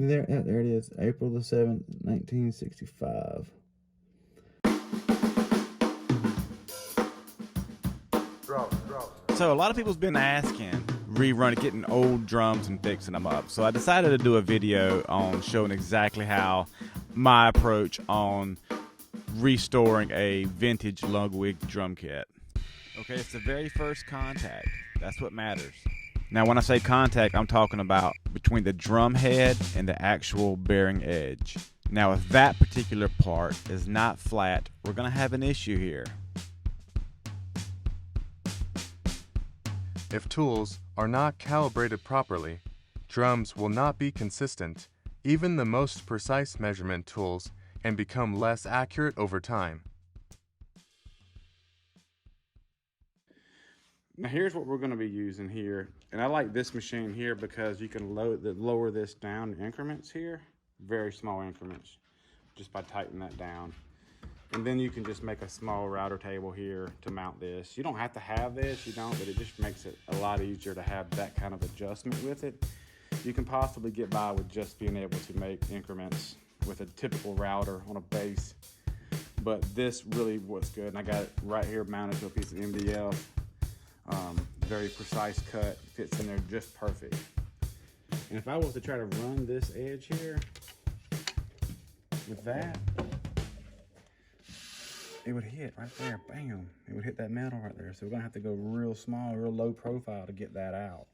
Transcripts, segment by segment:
There it is, April the 7th, 1965. So a lot of people's been asking, getting old drums and fixing them up. So I decided to do a video on showing exactly how my approach on restoring a vintage Lugwig drum kit. Okay, it's the very first contact. That's what matters. Now, when I say contact, I'm talking about between the drum head and the actual bearing edge. Now, if that particular part is not flat, we're going to have an issue here. If tools are not calibrated properly, drums will not be consistent, even the most precise measurement tools, and become less accurate over time. Now here's what we're going to be using here, and I like this machine here because you can lower this down in increments here, very small increments, just by tightening that down. And then you can just make a small router table here to mount this. You don't have to have this, you don't, but it just makes it a lot easier to have that kind of adjustment with it. You can possibly get by with just being able to make increments with a typical router on a base, but this really was good. And I got it right here mounted to a piece of MDF. Very precise cut, fits in there just perfect. And if I was to try to run this edge here with that, it would hit right there, bam. It would hit that metal right there. So we're gonna have to go real small, real low profile to get that out.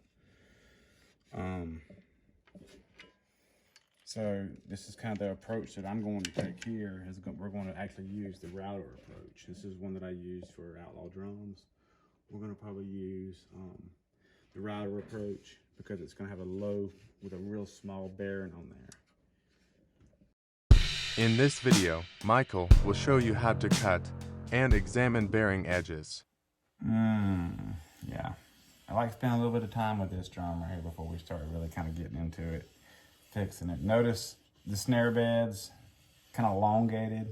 So this is kind of the approach that I'm going to take here. We're going to actually use the router approach. This is one that I use for outlaw drums. We're going to probably use the router approach because it's going to have a low with a real small bearing on there. In this video, Michael will show you how to cut and examine bearing edges. Yeah. I like to spend a little bit of time with this drum right here before we start really kind of getting into it, fixing it. Notice the snare beds, kind of elongated.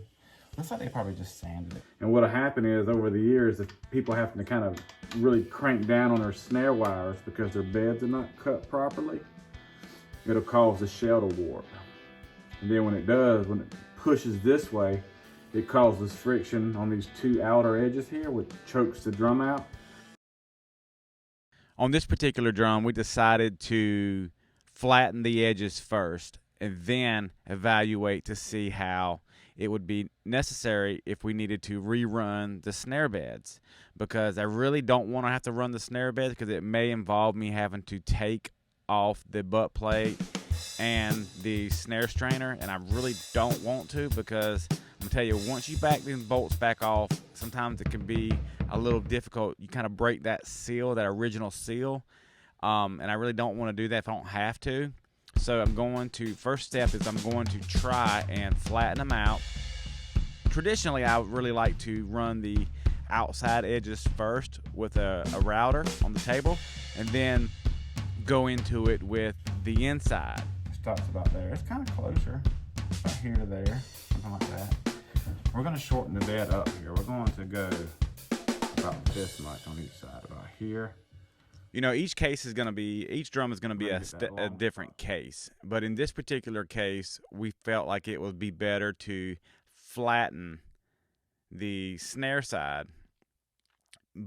Looks like they probably just sanded it. And what'll happen is over the years, if people have to kind of really crank down on their snare wires because their beds are not cut properly, it'll cause the shell to warp. And then when it does, when it pushes this way, it causes friction on these two outer edges here, which chokes the drum out. On this particular drum, we decided to flatten the edges first and then evaluate to see how it would be necessary if we needed to rerun the snare beds, because I really don't want to have to run the snare beds because it may involve me having to take off the butt plate and the snare strainer, and I really don't want to, because I'm gonna tell you, once you back these bolts back off, sometimes it can be a little difficult. You kind of break that seal, that original seal, and I really don't want to do that if I don't have to. So first step is I'm going to try and flatten them out. Traditionally, I would really like to run the outside edges first with a router on the table, and then go into it with the inside. Stops about there. It's kind of closer, right here to there, something like that. We're going to shorten the bed up here. We're going to go about this much on each side, about here. You know, each drum is going to be a different case. But in this particular case, we felt like it would be better to flatten the snare side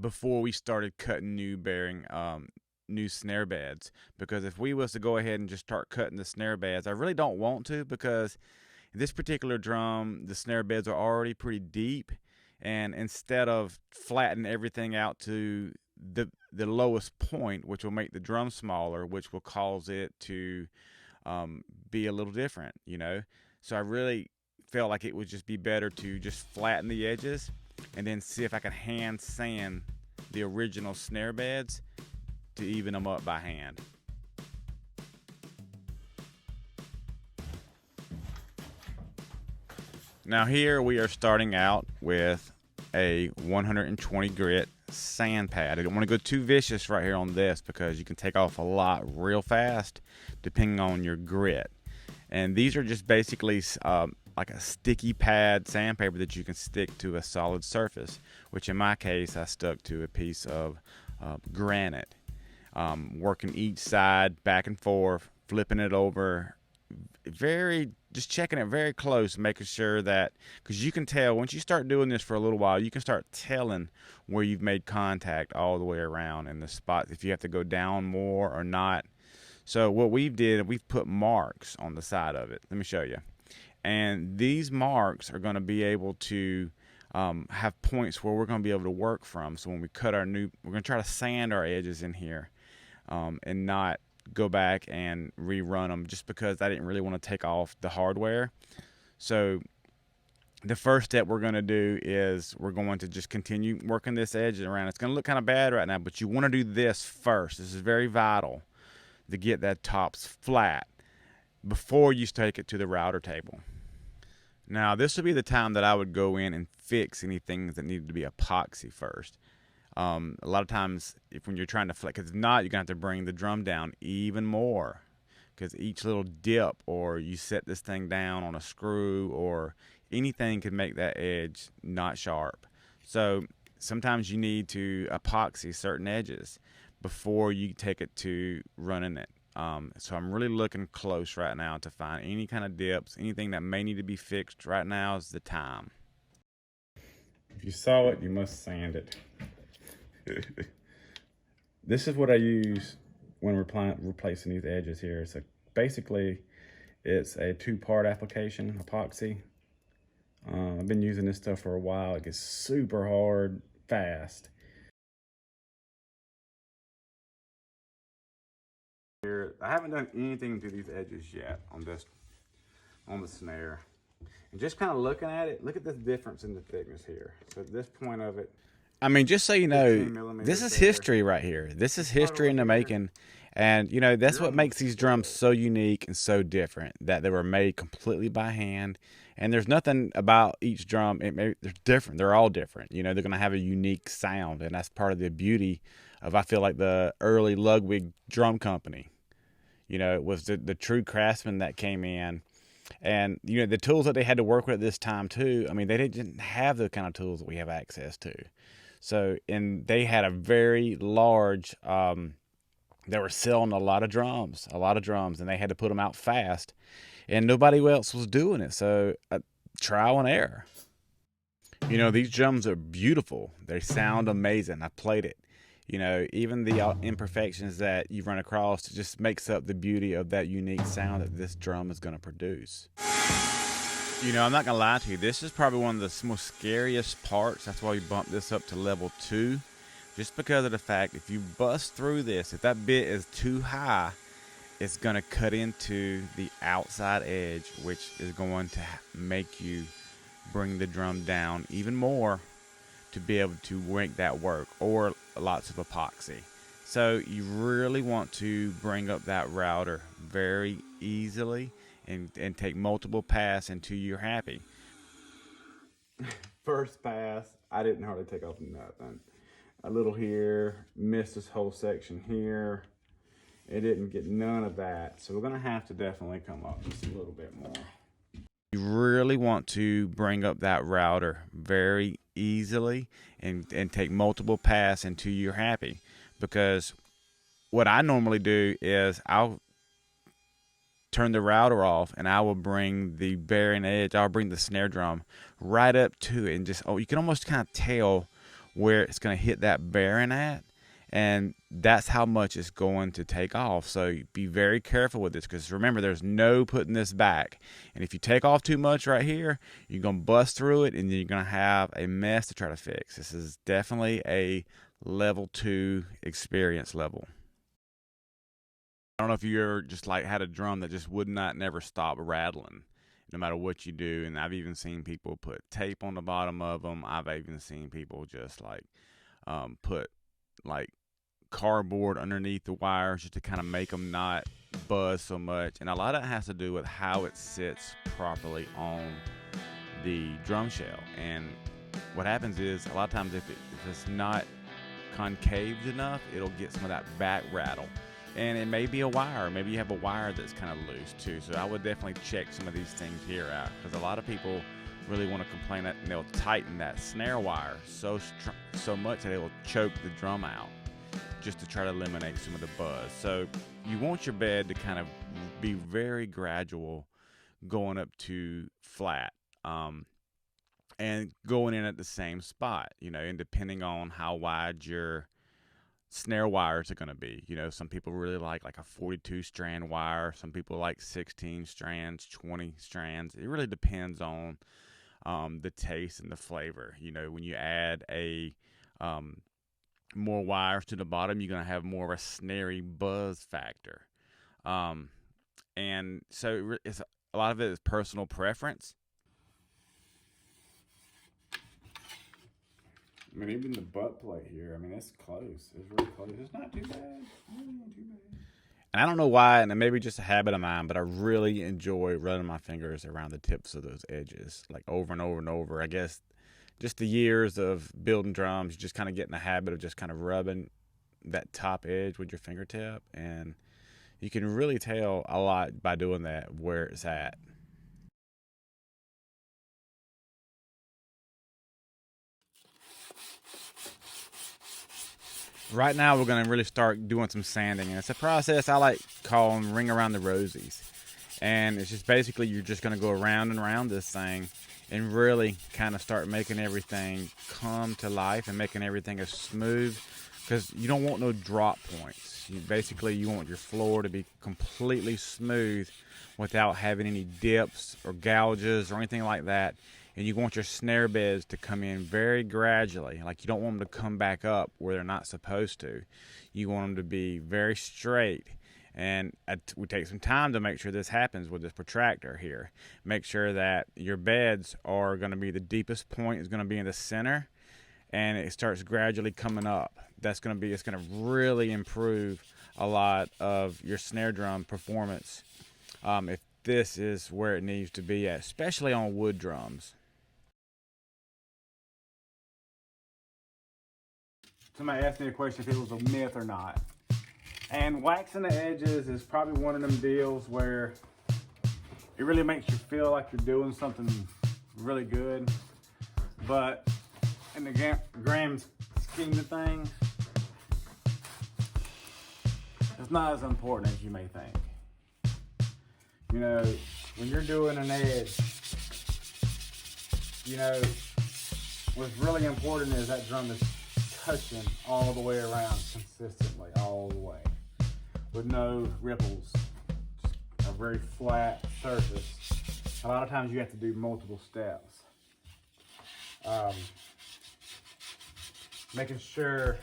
before we started cutting new snare beds. Because if we was to go ahead and just start cutting the snare beds, I really don't want to, because in this particular drum, the snare beds are already pretty deep. And instead of flattening everything out to the lowest point, which will make the drum smaller, which will cause it to be a little different, you know. So I really felt like it would just be better to just flatten the edges and then see if I could hand sand the original snare beds to even them up by hand. Now here we are starting out with a 120 grit sand pad. I don't want to go too vicious right here on this because you can take off a lot real fast depending on your grit. And these are just basically like a sticky pad sandpaper that you can stick to a solid surface, which in my case I stuck to a piece of granite. Working each side back and forth, flipping it over just checking it very close, making sure that, because you can tell once you start doing this for a little while, you can start telling where you've made contact all the way around in the spot, if you have to go down more or not. So what we've put marks on the side of it. Let me show you. And these marks are going to be able to have points where we're going to be able to work from. So when we cut we're going to try to sand our edges in here and not go back and rerun them, just because I didn't really want to take off the hardware. So the first step we're going to do is we're going to just continue working this edge around. It's going to look kind of bad right now, but you want to do this first. This is very vital to get that tops flat before you take it to the router table. Now, this would be the time that I would go in and fix anything that needed to be epoxy first. A lot of times, when you're trying to flex, because if not, you're going to have to bring the drum down even more, because each little dip, or you set this thing down on a screw, or anything could make that edge not sharp. So sometimes you need to epoxy certain edges before you take it to running it. So I'm really looking close right now to find any kind of dips, anything that may need to be fixed. Right now is the time. If you saw it, you must sand it. This is what I use when we're replacing these edges here. So basically, it's a 2-part application, epoxy. I've been using this stuff for a while. It gets super hard, fast. I haven't done anything to these edges yet on the snare. And just kind of looking at it, look at this difference in the thickness here. So at this point of it, I mean, just so you know, this is history right here. This is history in the making. And, you know, that's what makes these drums so unique and so different, that they were made completely by hand. And there's nothing about each drum. They're different. They're all different. You know, they're going to have a unique sound. And that's part of the beauty of, I feel like, the early Lugwig drum company. You know, it was the true craftsman that came in. And, you know, the tools that they had to work with at this time, too, I mean, they didn't have the kind of tools that we have access to. So, and they had a very large, they were selling a lot of drums, and they had to put them out fast. And nobody else was doing it. So, trial and error. You know, these drums are beautiful. They sound amazing. I played it. You know, even the imperfections that you run across just makes up the beauty of that unique sound that this drum is going to produce. You know, I'm not going to lie to you. This is probably one of the most scariest parts. That's why we bumped this up to level 2. Just because of the fact, if you bust through this, if that bit is too high, it's going to cut into the outside edge, which is going to make you bring the drum down even more to be able to make that work, or lots of epoxy. So you really want to bring up that router very easily and take multiple passes until you're happy. First pass, I didn't hardly take off nothing. A little here, missed this whole section here. It didn't get none of that. So we're gonna have to definitely come up just a little bit more. You really want to bring up that router very easily and take multiple passes until you're happy. Because what I normally do is I'll turn the router off and I will bring the bearing edge, I'll bring the snare drum right up to it, and just, you can almost kind of tell where it's going to hit that bearing at. And that's how much it's going to take off. So be very careful with this, because remember, there's no putting this back. And if you take off too much right here, you're going to bust through it, and then you're going to have a mess to try to fix. This is definitely a level 2 experience level. I don't know if you ever just like had a drum that just would not never stop rattling, no matter what you do. And I've even seen people put tape on the bottom of them. I've even seen people just like put like cardboard underneath the wires just to kind of make them not buzz so much. And a lot of it has to do with how it sits properly on the drum shell. And what happens is, a lot of times if it's not concaved enough, it'll get some of that back rattle. And it may be a wire. Maybe you have a wire that's kind of loose too. So I would definitely check some of these things here out, because a lot of people really want to complain that they'll tighten that snare wire so much that it will choke the drum out, just to try to eliminate some of the buzz. So you want your bed to kind of be very gradual going up to flat, and going in at the same spot, and depending on how wide your snare wires are going to be. Some people really like a 42 strand wire. Some people like 16 strands, 20 strands. It really depends on the taste and the flavor. When you add more wires to the bottom, you're going to have more of a snary buzz factor. And so it's a lot of it is personal preference. I mean, even the butt plate here, it's close. It's really close. It's not too bad. Not too bad. And I don't know why, and it may be just a habit of mine, but I really enjoy running my fingers around the tips of those edges, like over and over and over. I guess just the years of building drums, you just kind of get in the habit of just kind of rubbing that top edge with your fingertip, and you can really tell a lot by doing that where it's at. Right now, we're going to really start doing some sanding, and it's a process I like calling ring around the rosies. And it's just basically you're just going to go around and around this thing and really kind of start making everything come to life and making everything as smooth, because you don't want no drop points. You want your floor to be completely smooth without having any dips or gouges or anything like that. And you want your snare beds to come in very gradually. Like, you don't want them to come back up where they're not supposed to. You want them to be very straight. And we take some time to make sure this happens with this protractor here. Make sure that your beds are going to be the deepest point is going to be in the center, and it starts gradually coming up. It's going to really improve a lot of your snare drum performance if this is where it needs to be at, especially on wood drums. Somebody asked me a question if it was a myth or not. And waxing the edges is probably one of them deals where it really makes you feel like you're doing something really good. But in the grand scheme of things, it's not as important as you may think. When you're doing an edge, what's really important is that drum is touching all the way around consistently, all the way, with no ripples, just a very flat surface. A lot of times you have to do multiple steps. Making sure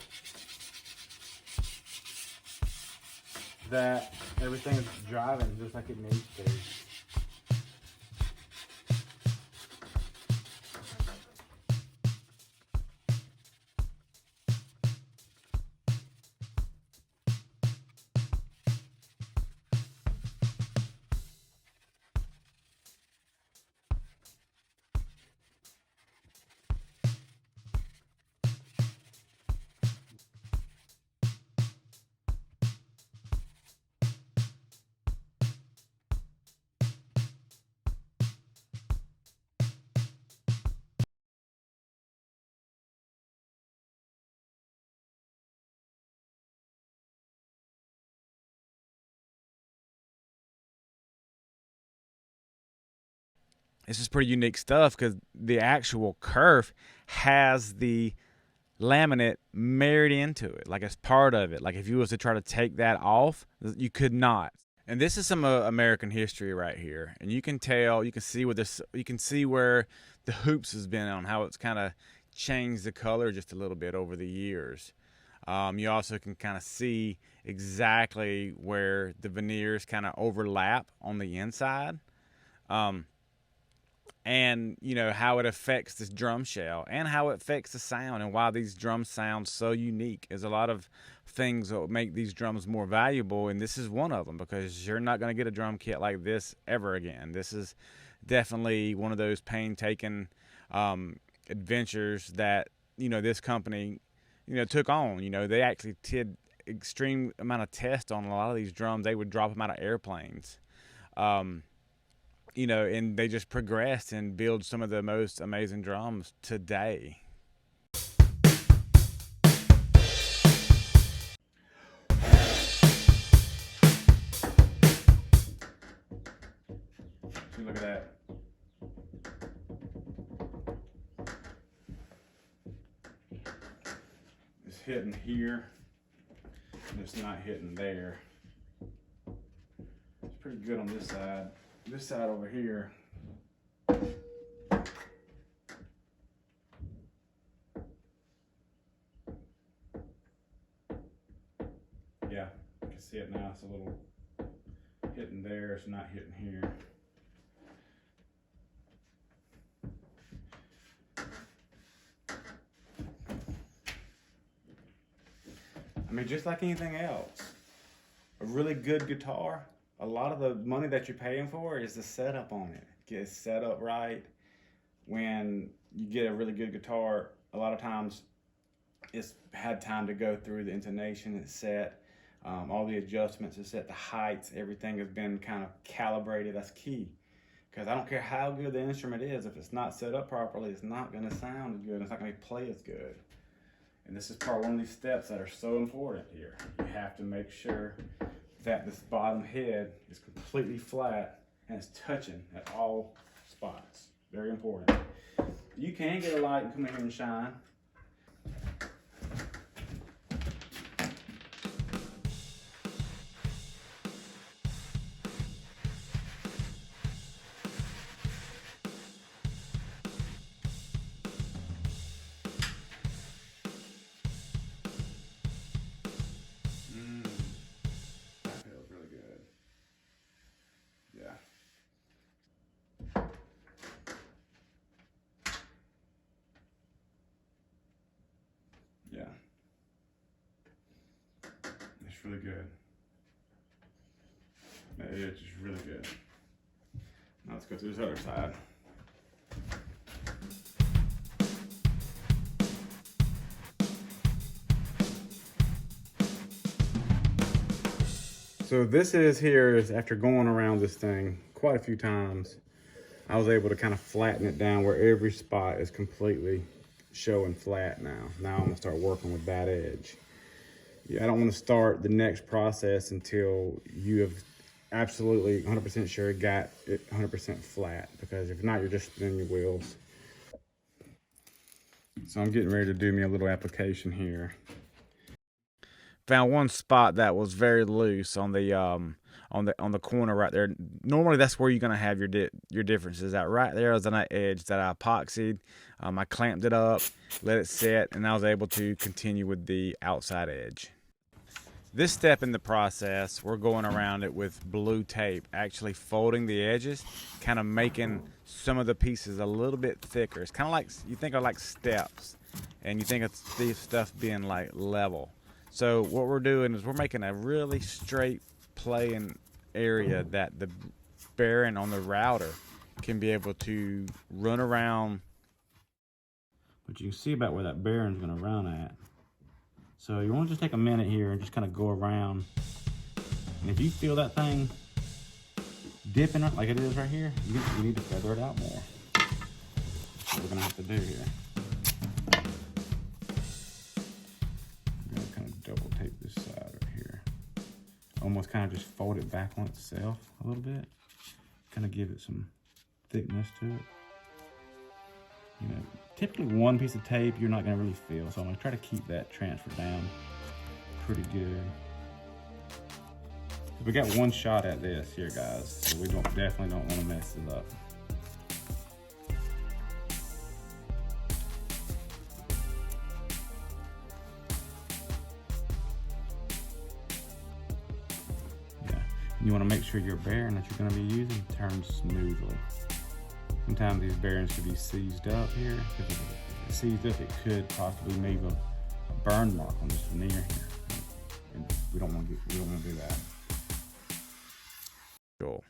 that everything is driving just like it needs to. This is pretty unique stuff because the actual kerf has the laminate married into it, like it's part of it. Like if you was to try to take that off, you could not. And this is some American history right here, and you can tell, you can see where the hoops has been on, how it's kind of changed the color just a little bit over the years. You also can kind of see exactly where the veneers kind of overlap on the inside. And how it affects this drum shell and how it affects the sound, and why these drums sound so unique. There's a lot of things that make these drums more valuable, and this is one of them, because you're not going to get a drum kit like this ever again. This is definitely one of those painstaking adventures that this company took on. They actually did extreme amount of tests on a lot of these drums. They would drop them out of airplanes. And they just progressed and build some of the most amazing drums today. See, look at that. It's hitting here, and it's not hitting there. It's pretty good on this side. This side over here, yeah, you can see it now. It's a little hitting there, it's not hitting here. I mean, just like anything else, a really good guitar, a lot of the money that you're paying for is the setup on it. Get it set up right. When you get a really good guitar, a lot of times it's had time to go through the intonation, it's set, all the adjustments are set, the heights, everything has been kind of calibrated. That's key. Because I don't care how good the instrument is, if it's not set up properly, it's not going to sound as good, it's not going to play as good. And this is part one of these steps that are so important here. You have to make sure that this bottom head is completely flat and it's touching at all spots. Very important. You can get a light and come in here and shine. Yeah, it's really good. The edge is really good. Now let's go to this other side. So this is after going around this thing quite a few times, I was able to kind of flatten it down where every spot is completely showing flat now. Now I'm gonna start working with that edge. Yeah, I don't want to start the next process until you have absolutely 100% sure it got it 100% flat, because if not, you're just spinning your wheels. So I'm getting ready to do me a little application here. Found one spot that was very loose on the corner right there. Normally that's where you're gonna have your differences. That right there is on that edge that I epoxied. I clamped it up, let it set, and I was able to continue with the outside edge. This step in the process, we're going around it with blue tape, actually folding the edges, kind of making some of the pieces a little bit thicker. It's kind of like, you think of like steps, and you think of this stuff being like level. So what we're doing is we're making a really straight playing area that the bearing on the router can be able to run around. But you can see about where that bearing's gonna run at. So you want to just take a minute here and just kind of go around. And if you feel that thing dipping up like it is right here, you need to feather it out more. That's what we're gonna have to do here. I'm gonna kind of double tape this side right here. Almost kind of just fold it back on itself a little bit. Kind of give it some thickness to it. You know, typically one piece of tape you're not going to really feel, so I'm going to try to keep that transfer down pretty good. We got one shot at this here, guys, so we definitely don't want to mess it up. Yeah, and you want to make sure your bearing that you're going to be using turns smoothly. Sometimes these bearings could be seized up here. If it's seized up, it could possibly leave a burn mark on this veneer here. And we don't want to do that. Cool.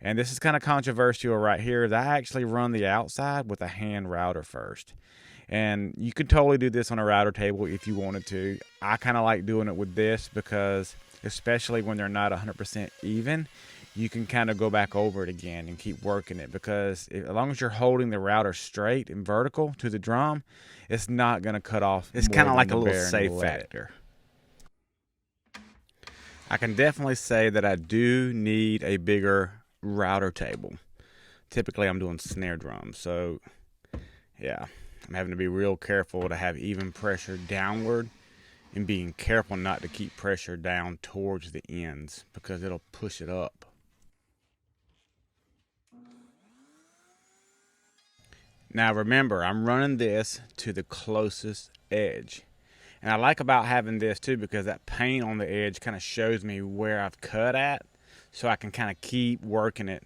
And this is kind of controversial right here. I actually run the outside with a hand router first. And you could totally do this on a router table if you wanted to. I kind of like doing it with this because, especially when they're not 100% even, you can kind of go back over it again and keep working it, because as long as you're holding the router straight and vertical to the drum, it's not going to cut off. It's kind of like a little safe factor. I can definitely say that I do need a bigger router table. typically I'm doing snare drums. So yeah, I'm having to be real careful to have even pressure downward and being careful not to keep pressure down towards the ends because it'll push it up. Now remember, I'm running this to the closest edge. And I like about having this too because that paint on the edge kind of shows me where I've cut at, so I can kind of keep working it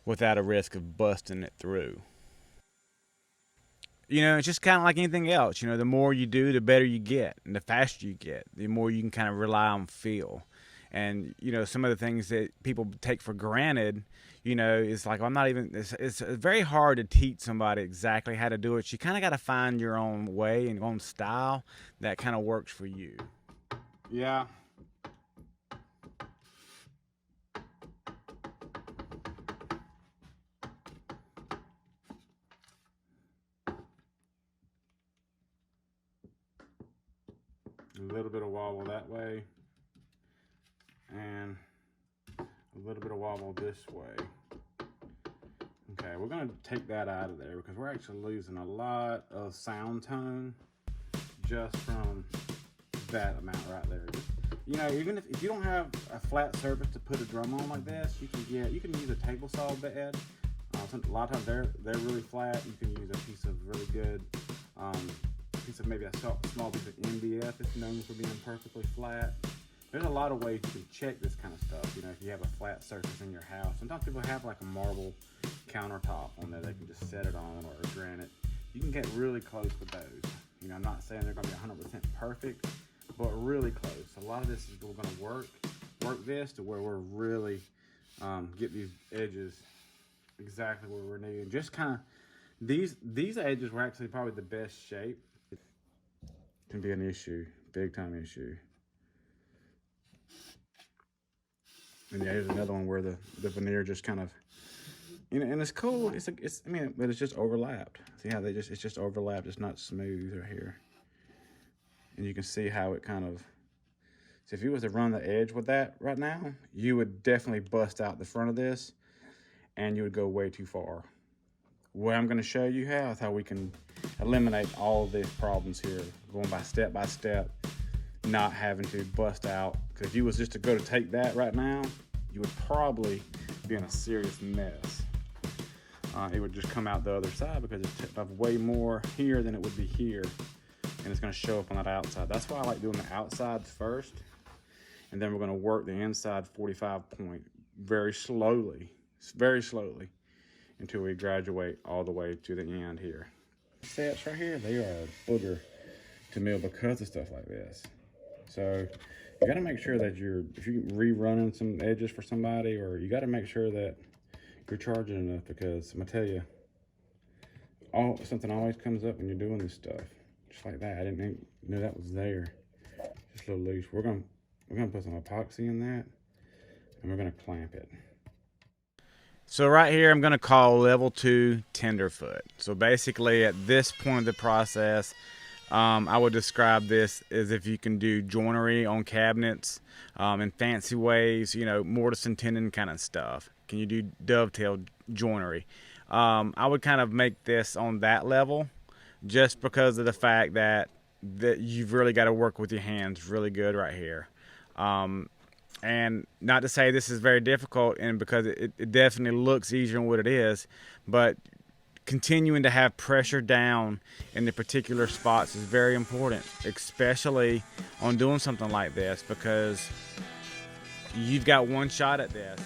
without a risk of busting it through. You know, it's just kind of like anything else. You know, the more you do, the better you get, and the faster you get, the more you can kind of rely on feel. And you know, some of the things that people take for granted, you know, is like, I'm not even. It's very hard to teach somebody exactly how to do it. You kind of got to find your own way and your own style that kind of works for you. Yeah. A little bit of wobble that way, and a little bit of wobble this way. Okay, we're going to take that out of there because we're actually losing a lot of sound tone just from that amount right there. You know, even if you don't have a flat surface to put a drum on like this, you can use a table saw bed. A lot of times they're really flat. You can use a piece of really good, piece of maybe a small piece of MDF that's known for being perfectly flat. There's a lot of ways you can check this kind of stuff. You know, if you have a flat surface in your house, sometimes people have like a marble countertop on there they can just set it on, or a granite. You can get really close with those. You know, I'm not saying they're going to be 100% perfect, but really close. A lot of this is we're going to work this to where we're really get these edges exactly where we're needing. Just kind of these edges were actually probably the best shape. It can be an issue, big time issue. And yeah, here's another one where the veneer just kind of, you know, and it's cool. But it's just overlapped. See how it's just overlapped. It's not smooth right here. And you can see how it kind of. So if you was to run the edge with that right now, you would definitely bust out the front of this, and you would go way too far. What I'm going to show you is how we can eliminate all of these problems here, going by step, not having to bust out. Because if you was just to go to take that right now, you would probably be in a serious mess. It would just come out the other side because it's way more here than it would be here, and it's going to show up on that outside. That's why I like doing the outside first, and then we're going to work the inside 45 point very slowly until we graduate all the way to the end here. Sets right here, they are a booger to mill because of stuff like this. So you got to make sure that if you're rerunning some edges for somebody, or you got to make sure that you're charging enough, because I'm gonna tell you, something always comes up when you're doing this stuff. Just like that, I didn't even know that was there. Just a little loose. We're gonna put some epoxy in that, and we're gonna clamp it. So right here, I'm gonna call level 2 tenderfoot. So basically, at this point of the process, I would describe this as if you can do joinery on cabinets in fancy ways, you know, mortise and tenon kind of stuff. Can you do dovetail joinery? I would kind of make this on that level, just because of the fact that you've really got to work with your hands really good right here. And not to say this is very difficult, and because it definitely looks easier than what it is, but continuing to have pressure down in the particular spots is very important, especially on doing something like this, because you've got one shot at this.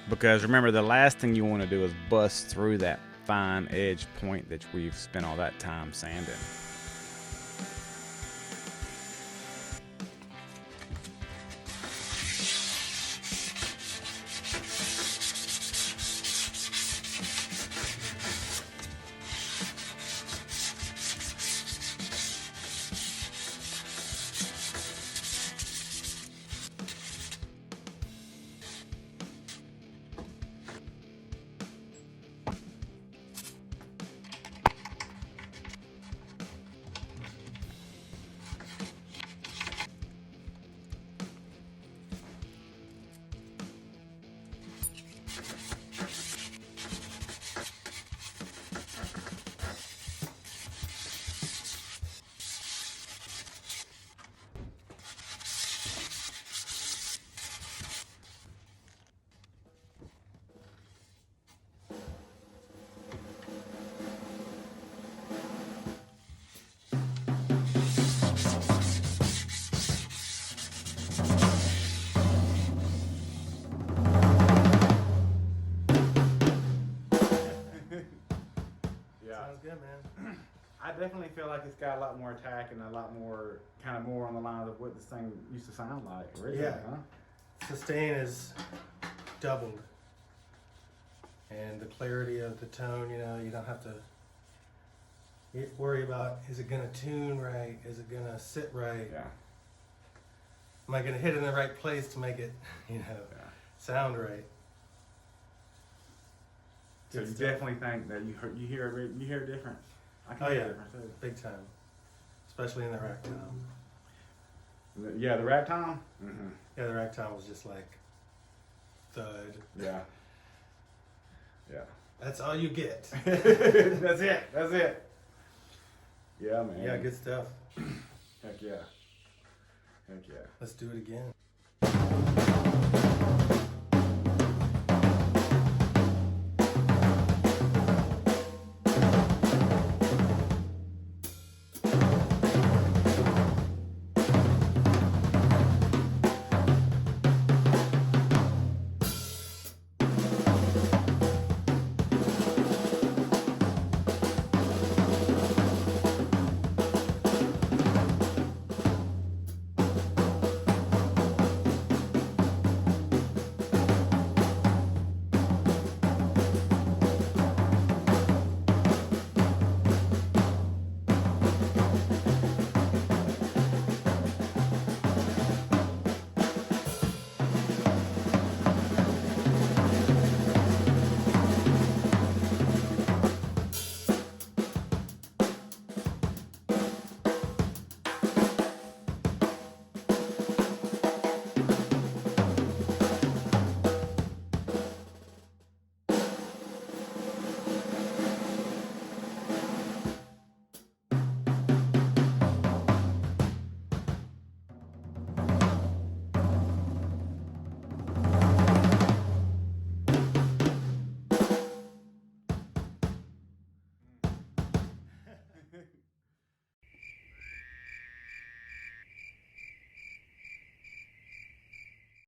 Because remember, the last thing you want to do is bust through that fine edge point that we've spent all that time sanding. I definitely feel like it's got a lot more attack and a lot more, kind of more on the lines of what this thing used to sound like originally, Yeah. huh? Sustain is doubled. And the clarity of the tone, you know, you don't have to worry about, is it going to tune right? Is it going to sit right? Yeah. Am I going to hit it in the right place to make it, you know, Yeah. sound right? So Good you stuff. definitely think that you hear a difference. I can Oh, hear yeah. a difference too. Big time. Especially in the rack tom. Yeah, the rap tom. Mm-hmm. Yeah, the rack tom was just like thud. Yeah. Yeah. That's all you get. That's it. That's it. Yeah, man. Yeah, good stuff. Heck yeah. Heck yeah. Let's do it again.